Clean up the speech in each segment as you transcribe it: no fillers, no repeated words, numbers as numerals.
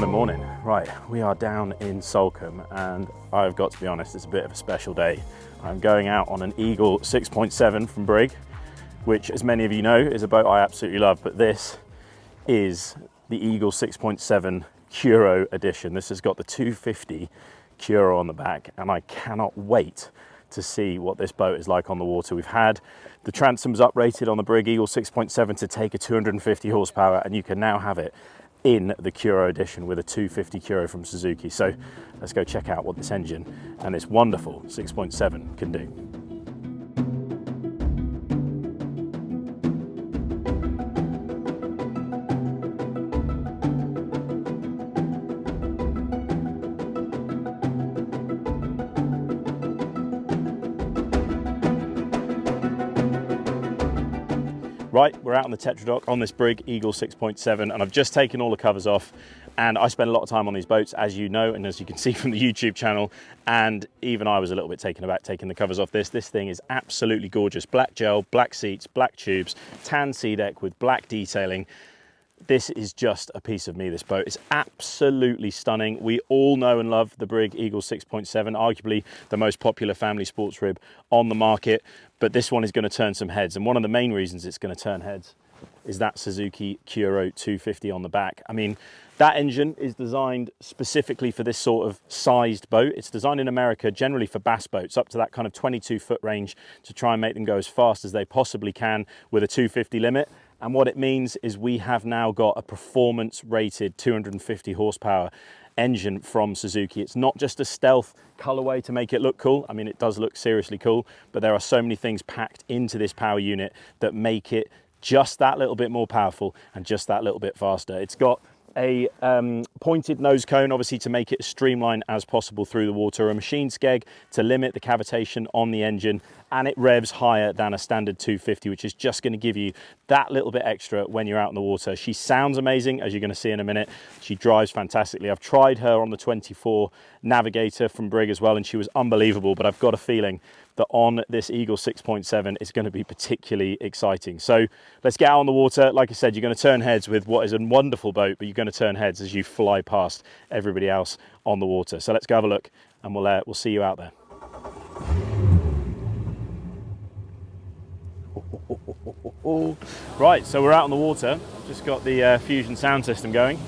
Morning. Right, we are down in Salcombe and I've got to be honest, it's a bit of a special day. I'm going out on an Eagle 6.7 from Brig, which as many of you know is a boat I absolutely love, but this is the Eagle 6.7 Curo edition. This has got the 250 Curo on the back and I cannot wait to see what this boat is like on the water. We've had the transoms uprated on the Brig Eagle 6.7 to take a 250 horsepower and you can now have it in the Curo edition with a 250 Curo from Suzuki. So let's go check out what this engine and this wonderful 6.7 can do. Right, we're out on the Tetradock on this Brig Eagle 6.7 and I've just taken all the covers off, and I spend a lot of time on these boats, as you know, and as you can see from the YouTube channel, and even I was a little bit taken aback taking the covers off this. This thing is absolutely gorgeous. Black gel, black seats, black tubes, tan sea deck with black detailing. This is just a piece of me, this boat. It's absolutely stunning. We all know and love the Brig Eagle 6.7, arguably the most popular family sports rib on the market, but this one is going to turn some heads. And one of the main reasons it's going to turn heads is that Suzuki Kuro 250 on the back. I mean, that engine is designed specifically for this sort of sized boat. It's designed in America generally for bass boats up to that kind of 22-foot range to try and make them go as fast as they possibly can with a 250 limit. And what it means is we have now got a performance rated 250 horsepower engine from Suzuki. It's not just a stealth colorway to make it look cool. I mean, it does look seriously cool, but there are so many things packed into this power unit that make it just that little bit more powerful and just that little bit faster. It's got a pointed nose cone, obviously, to make it as streamlined as possible through the water, a machine skeg to limit the cavitation on the engine, and it revs higher than a standard 250, which is just going to give you that little bit extra when you're out in the water. She sounds amazing, as you're going to see in a minute. She drives fantastically. I've tried her on the 24 Navigator from Brig as well, and she was unbelievable, but I've got a feeling that on this Eagle 6.7 it's going to be particularly exciting. So let's get out on the water. Like I said, you're going to turn heads with what is a wonderful boat, but you're going to turn heads as you fly past everybody else on the water. So let's go have a look and we'll see you out there. Right, so we're out on the water. I've just got the Fusion sound system going.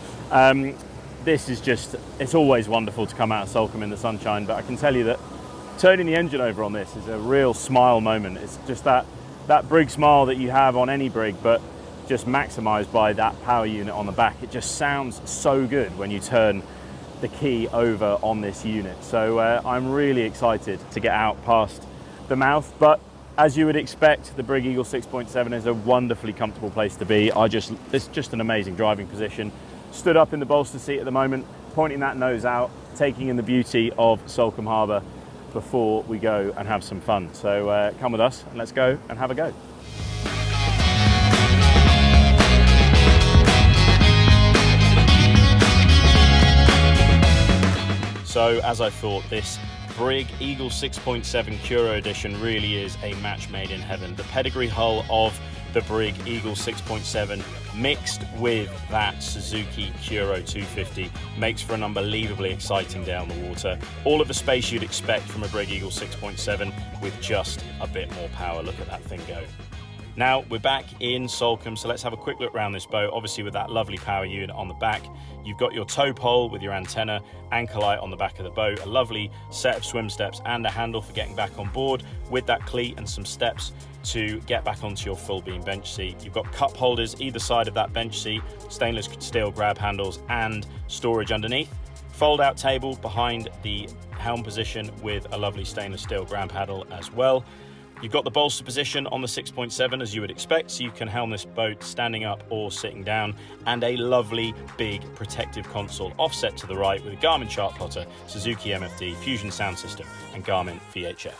This is just, it's always wonderful to come out of Salcombe in the sunshine, but I can tell you that turning the engine over on this is a real smile moment. It's just that Brig smile that you have on any Brig, but just maximised by that power unit on the back. It just sounds so good when you turn the key over on this unit. So I'm really excited to get out past the mouth, but as you would expect, the Brig Eagle 6.7 is a wonderfully comfortable place to be. It's just an amazing driving position. Stood up in the bolster seat at the moment, pointing that nose out, taking in the beauty of Salcombe Harbour before we go and have some fun. So come with us and let's go and have a go. So as I thought, this Brig Eagle 6.7 Curo edition really is a match made in heaven. The pedigree hull of the Brig Eagle 6.7 mixed with that Suzuki Kuro 250 makes for an unbelievably exciting day on the water. All of the space you'd expect from a Brig Eagle 6.7 with just a bit more power. Look at that thing go. Now we're back in Salcombe, so let's have a quick look around this boat. Obviously with that lovely power unit on the back, you've got your tow pole with your antenna, anchor light on the back of the boat, a lovely set of swim steps and a handle for getting back on board with that cleat and some steps to get back onto your full beam bench seat. You've got cup holders either side of that bench seat, stainless steel grab handles and storage underneath. Fold out table behind the helm position with a lovely stainless steel grab handle as well. You've got the bolster position on the 6.7 as you would expect, so you can helm this boat standing up or sitting down, and a lovely big protective console offset to the right with a Garmin chart plotter, Suzuki MFD, Fusion sound system and Garmin VHF.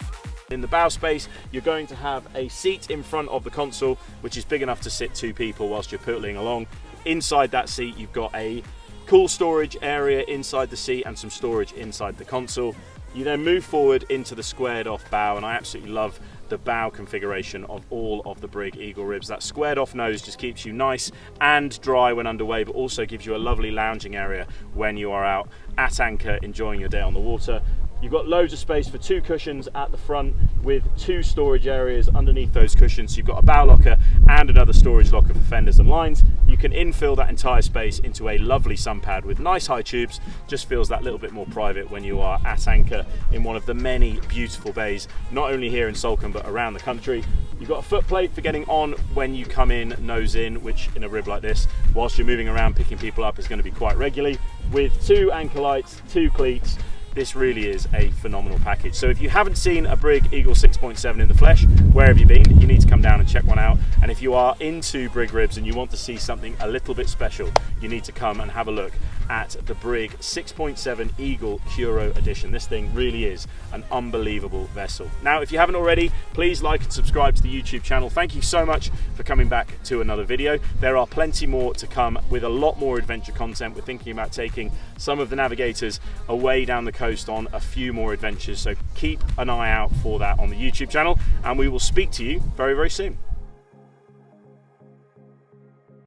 In the bow space, you're going to have a seat in front of the console, which is big enough to sit two people whilst you're pootling along. Inside that seat, you've got a cool storage area inside the seat and some storage inside the console. You then move forward into the squared off bow, and I absolutely love the bow configuration of all of the Brig Eagle ribs. That squared off nose just keeps you nice and dry when underway, but also gives you a lovely lounging area when you are out at anchor enjoying your day on the water. You've got loads of space for 2 cushions at the front with 2 storage areas underneath those cushions. You've got a bow locker and another storage locker for fenders and lines. You can infill that entire space into a lovely sun pad with nice high tubes. Just feels that little bit more private when you are at anchor in one of the many beautiful bays, not only here in Salcombe but around the country. You've got a foot plate for getting on when you come in nose in, which in a rib like this, whilst you're moving around picking people up, is going to be quite regularly. With 2 anchor lights, 2 cleats, this really is a phenomenal package. So if you haven't seen a Brig Eagle 6.7 in the flesh, where have you been? You need to come down and check one out. And if you are into Brig ribs and you want to see something a little bit special, you need to come and have a look at the Brig 6.7 Eagle Curo edition. This thing really is an unbelievable vessel. Now, if you haven't already, please like and subscribe to the YouTube channel. Thank you so much for coming back to another video. There are plenty more to come with a lot more adventure content. We're thinking about taking some of the navigators away down the coast on a few more adventures, so keep an eye out for that on the YouTube channel, and we will speak to you very, very soon.